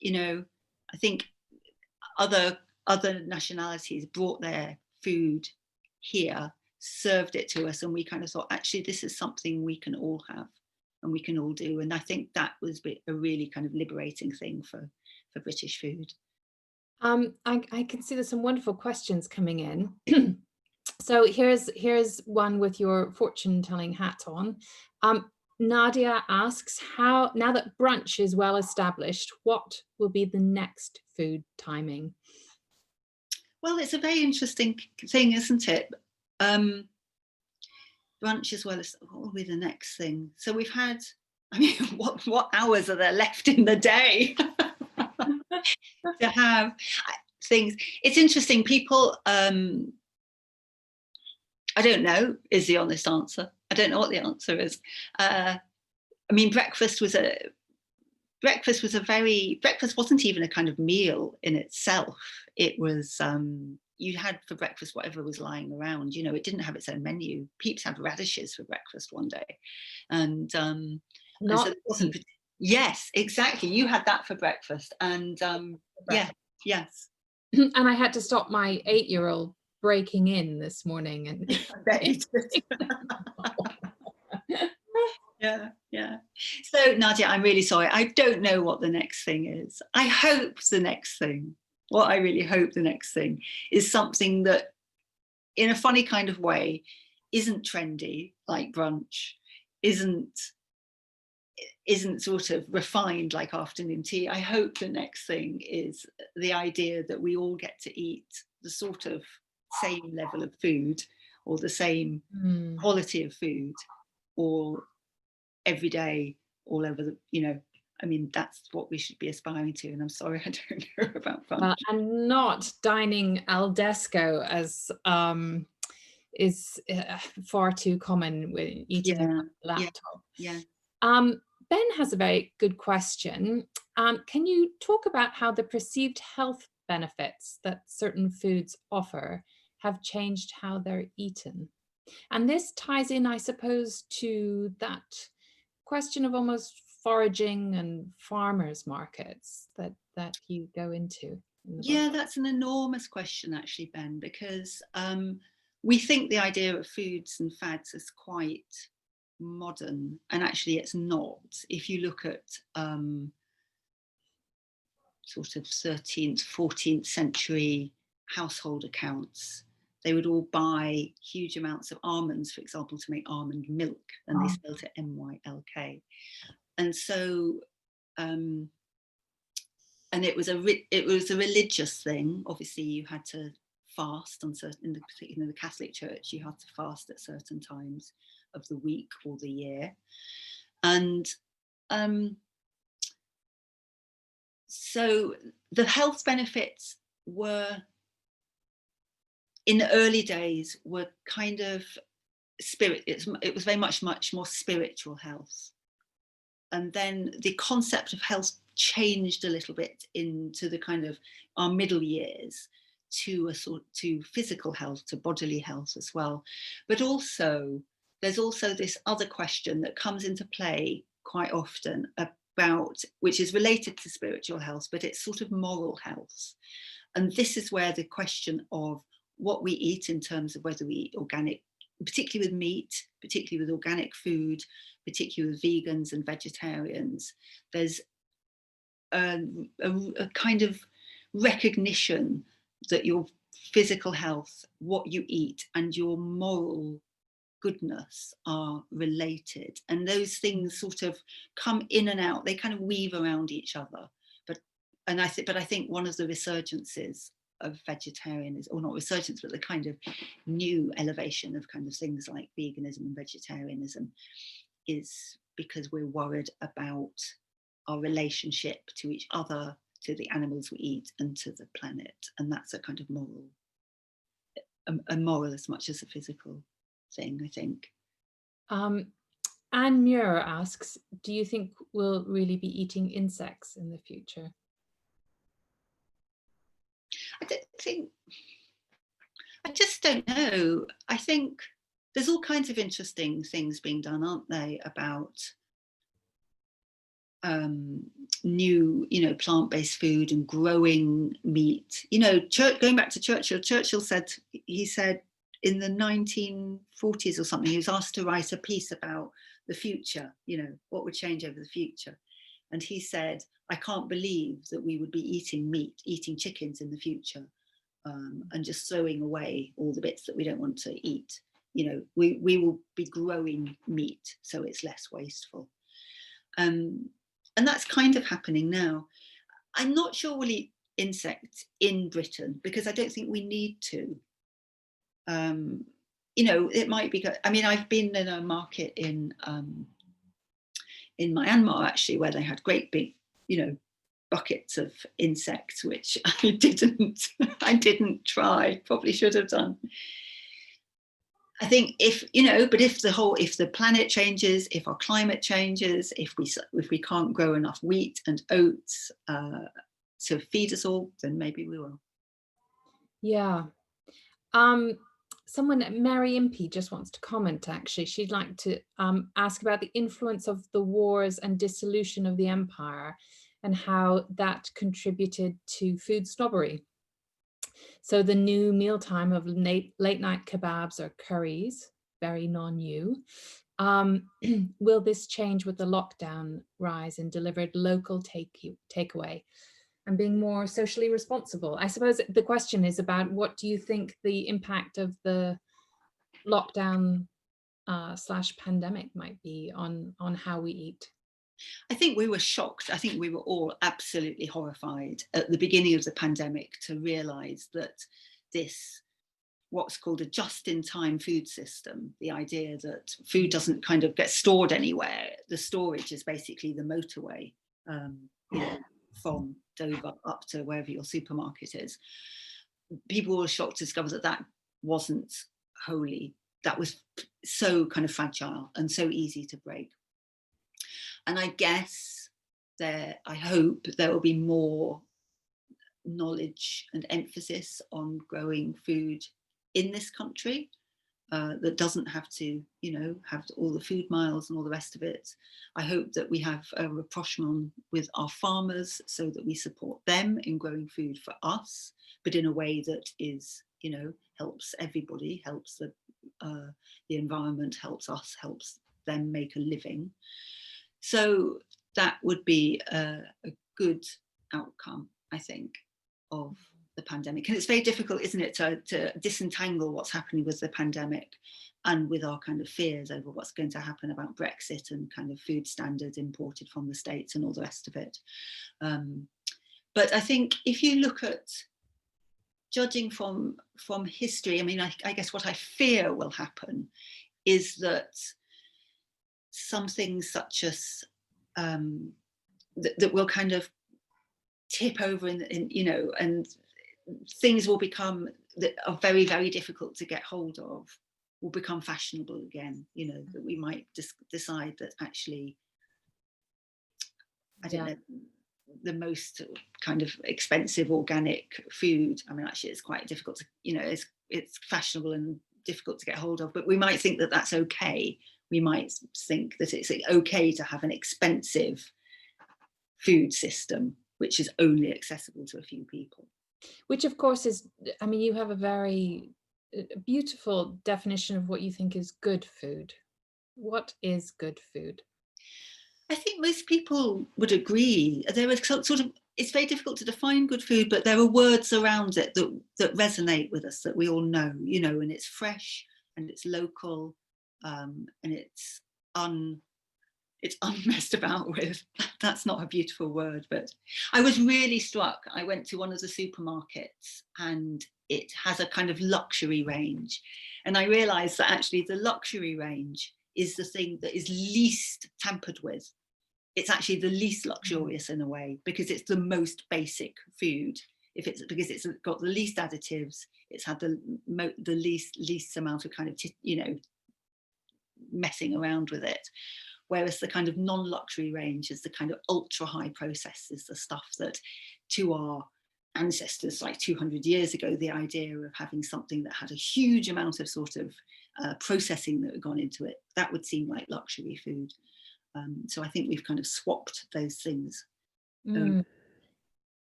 You know, I think other nationalities brought their food here, served it to us, and we kind of thought, actually, this is something we can all have and we can all do. And I think that was a really kind of liberating thing for British food. I can see there's some wonderful questions coming in. So here's one with your fortune-telling hat on. Nadia asks, how, now that brunch is well established, what will be the next food timing? Well, it's a very interesting thing, isn't it? Brunch as well as, what will be the next thing? So we've had, I mean, what hours are there left in the day to have things? It's interesting, people, I don't know is the honest answer. I don't know what the answer is. I mean, breakfast wasn't even a kind of meal in itself. It was, you had for breakfast whatever was lying around, you know, it didn't have its own menu. Peeps had radishes for breakfast one day. And so it wasn't, yes, exactly. You had that for breakfast. And yeah, yes. And I had to stop my 8-year-old breaking in this morning and yeah. So Nadia, I'm really sorry. I don't know what the next thing is. I hope the next thing, what I really hope the next thing is something that, in a funny kind of way, isn't trendy like brunch, isn't sort of refined like afternoon tea. I hope the next thing is the idea that we all get to eat the sort of same level of food or the same quality of food all every day, all over the, you know, I mean, that's what we should be aspiring to. And I'm sorry, I don't know about brunch. And not dining al desco, as is far too common with eating on a laptop. Yeah. Ben has a very good question. Can you talk about how the perceived health benefits that certain foods offer have changed how they're eaten? And this ties in, I suppose, to that question of almost foraging and farmers markets that you go into. Yeah, that's an enormous question, actually, Ben, because we think the idea of foods and fads is quite modern, and actually it's not. If you look at sort of 13th, 14th century household accounts, they would all buy huge amounts of almonds, for example, to make almond milk, and they spelled it MYLK. And so, and it was a religious thing. Obviously, you had to fast on certain, in the Catholic Church, you had to fast at certain times of the week or the year, and so the health benefits were, in the early days, were kind of spirit. It was very much more spiritual health. And then the concept of health changed a little bit into the kind of our middle years to physical health, to bodily health as well. But also, there's also this other question that comes into play quite often about, which is related to spiritual health, but it's sort of moral health. And this is where the question of what we eat in terms of whether we eat organic, particularly with meat, particularly with organic food, particularly with vegans and vegetarians, there's a kind of recognition that your physical health, what you eat, and your moral goodness are related. And those things sort of come in and out, they kind of weave around each other. But I think one of the resurgences of vegetarianism, or not resurgence, but the kind of new elevation of kind of things like veganism and vegetarianism, is because we're worried about our relationship to each other, to the animals we eat, and to the planet. And that's a kind of moral, a moral as much as a physical thing, I think. Anne Muir asks, do you think we'll really be eating insects in the future? I just don't know. I think there's all kinds of interesting things being done, aren't they, about new, plant-based food and growing meat. Going back to Churchill said in the 1940s or something, he was asked to write a piece about the future, what would change over the future. And he said, I can't believe that we would be eating chickens in the future, and just throwing away all the bits that we don't want to eat. We will be growing meat so it's less wasteful. And that's kind of happening now. I'm not sure we'll eat insects in Britain because I don't think we need to. It might be, I've been in a market in Myanmar actually, where they had great big, buckets of insects, which I didn't try, probably should have done. I think if the planet changes, if our climate changes, if we can't grow enough wheat and oats to feed us all, then maybe we will. Yeah. Someone, Mary Impey, just wants to comment, actually. She'd like to ask about the influence of the wars and dissolution of the empire and how that contributed to food snobbery. So the new mealtime of late night kebabs or curries, very non-new. Will this change with the lockdown rise in delivered local takeaway and being more socially responsible? I suppose the question is about what do you think the impact of the lockdown / pandemic might be on how we eat? I think we were shocked. I think we were all absolutely horrified at the beginning of the pandemic to realise that this, what's called a just-in-time food system, the idea that food doesn't kind of get stored anywhere. The storage is basically the motorway, from Dover up to wherever your supermarket is. People were shocked to discover that wasn't wholly, that was so kind of fragile and so easy to break. And I guess I hope there will be more knowledge and emphasis on growing food in this country that doesn't have to, have all the food miles and all the rest of it. I hope that we have a rapprochement with our farmers so that we support them in growing food for us, but in a way that is, helps everybody, helps the environment, helps us, helps them make a living. So that would be a good outcome, I think, of the pandemic. And it's very difficult, isn't it, to disentangle what's happening with the pandemic and with our kind of fears over what's going to happen about Brexit and kind of food standards imported from the States and all the rest of it. But I think if you look at, judging from history, I guess what I fear will happen is that some things such as that will kind of tip over and things will become that are very, very difficult to get hold of, will become fashionable again, you know, that we might just decide that actually, I don't know, the most kind of expensive organic food, I mean, actually it's quite difficult to, you know, it's fashionable and difficult to get hold of, but we might think that that's okay. We might think that it's okay to have an expensive food system which is only accessible to a few people. Which of course is, I mean, you have a very beautiful definition of what you think is good food. What is good food? I think most people would agree. There are sort of, it's very difficult to define good food, but there are words around it that resonate with us, that we all know, you know, and it's fresh and it's local, and it's unmessed about with. That's not a beautiful word, but I was really struck. I went to one of the supermarkets and it has a kind of luxury range. And I realized that actually the luxury range is the thing that is least tampered with. It's actually the least luxurious in a way, because it's the most basic food. Because it's got the least additives, it's had the least amount of kind of, you know, messing around with it. Whereas the kind of non-luxury range is the kind of ultra high processes, the stuff that to our ancestors like 200 years ago, the idea of having something that had a huge amount of sort of processing that had gone into it, that would seem like luxury food. So I think we've kind of swapped those things.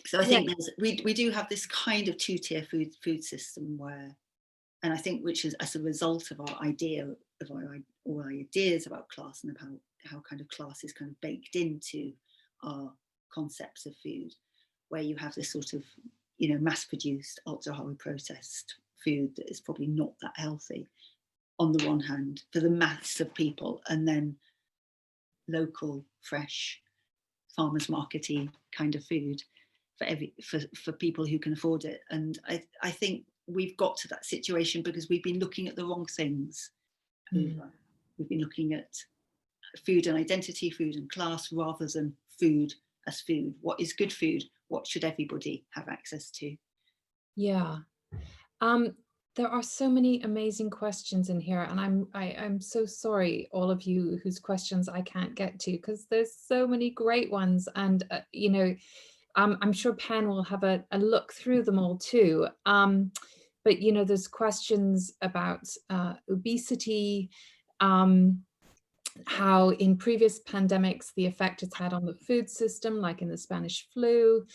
So I think we do have this kind of two-tier food system where, and I think which is as a result of our idea of our ideas about class and about how kind of class is kind of baked into our concepts of food, where you have this sort of, you know, mass-produced, ultra-highly processed food that is probably not that healthy on the one hand for the mass of people, and then local, fresh, farmers markety kind of food for people who can afford it. And I think we've got to that situation because we've been looking at the wrong things. We've been looking at food and identity, food and class, rather than food as food. What is good food? What should everybody have access to? Yeah. There are so many amazing questions in here, and I'm so sorry, all of you whose questions I can't get to, because there's so many great ones, and you know, I'm sure Pen will have a look through them all too. But you know, there's questions about obesity, how in previous pandemics the effect it's had on the food system, like in the Spanish flu.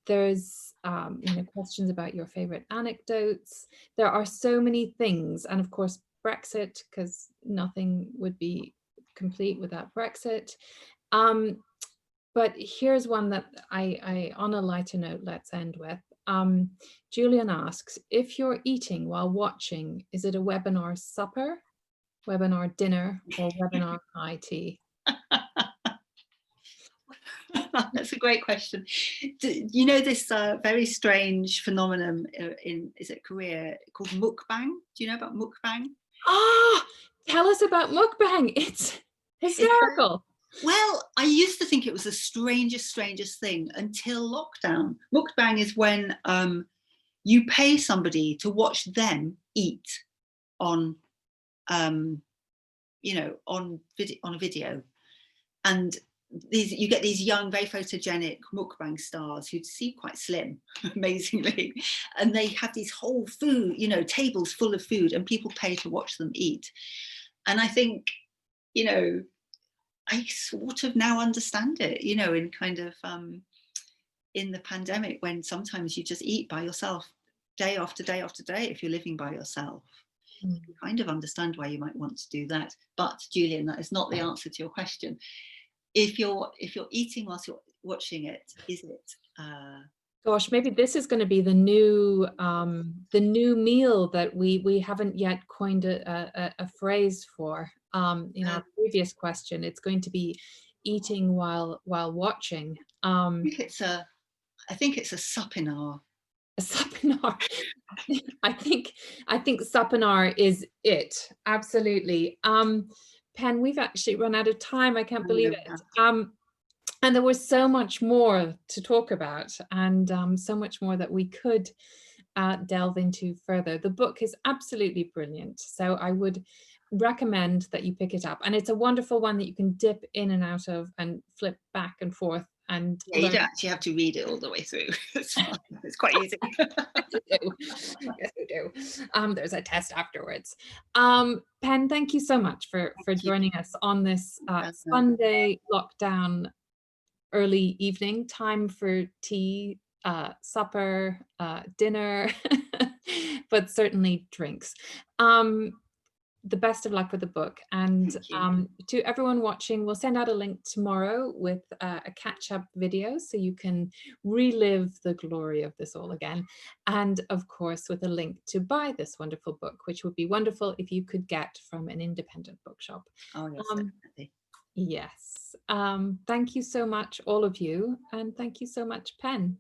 There's you know, questions about your favorite anecdotes. There are so many things, and of course Brexit, because nothing would be complete without Brexit. But here's one that I on a lighter note, let's end with. Julian asks, if you're eating while watching, is it a webinar supper, webinar dinner, or webinar high tea? That's a great question. You know this very strange phenomenon is it Korea called mukbang? Do you know about mukbang? Ah, tell us about mukbang. It's hysterical. Well, I used to think it was the strangest thing until lockdown. Mukbang is when you pay somebody to watch them eat on, you know, on a video, and you get these young, very photogenic mukbang stars who seem quite slim, amazingly, and they have these whole food, you know, tables full of food, and people pay to watch them eat. And I think, you know, I sort of now understand it, you know, in kind of in the pandemic, when sometimes you just eat by yourself day after day after day if you're living by yourself. You kind of understand why you might want to do that. But Julian, that is not the answer to your question. If you're eating whilst you're watching it, is it gosh, maybe this is going to be the new meal that we haven't yet coined a phrase for. In our previous question, it's going to be eating while watching. I think it's a supinar. A supinar. I think supinar is it. Absolutely. Pen, we've actually run out of time. I can't believe it. And there was so much more to talk about, and so much more that we could delve into further. The book is absolutely brilliant, so I would recommend that you pick it up. And it's a wonderful one that you can dip in and out of and flip back and forth and Yeah, you learn. don't actually have to read it all the way through. It's fine. It's quite easy. Yes, you do. Yes, you do. There's a test afterwards. Pen, thank you so much for Thank you. joining us on this Uh, Sunday lockdown early evening, time for tea, supper, dinner, but certainly drinks. The best of luck with the book. And Thank you. to everyone watching, we'll send out a link tomorrow with a catch-up video so you can relive the glory of this all again. And of course, with a link to buy this wonderful book, which would be wonderful if you could get from an independent bookshop. Oh, yes, Um, definitely. yes. Thank you so much, all of you. And thank you so much, Pen.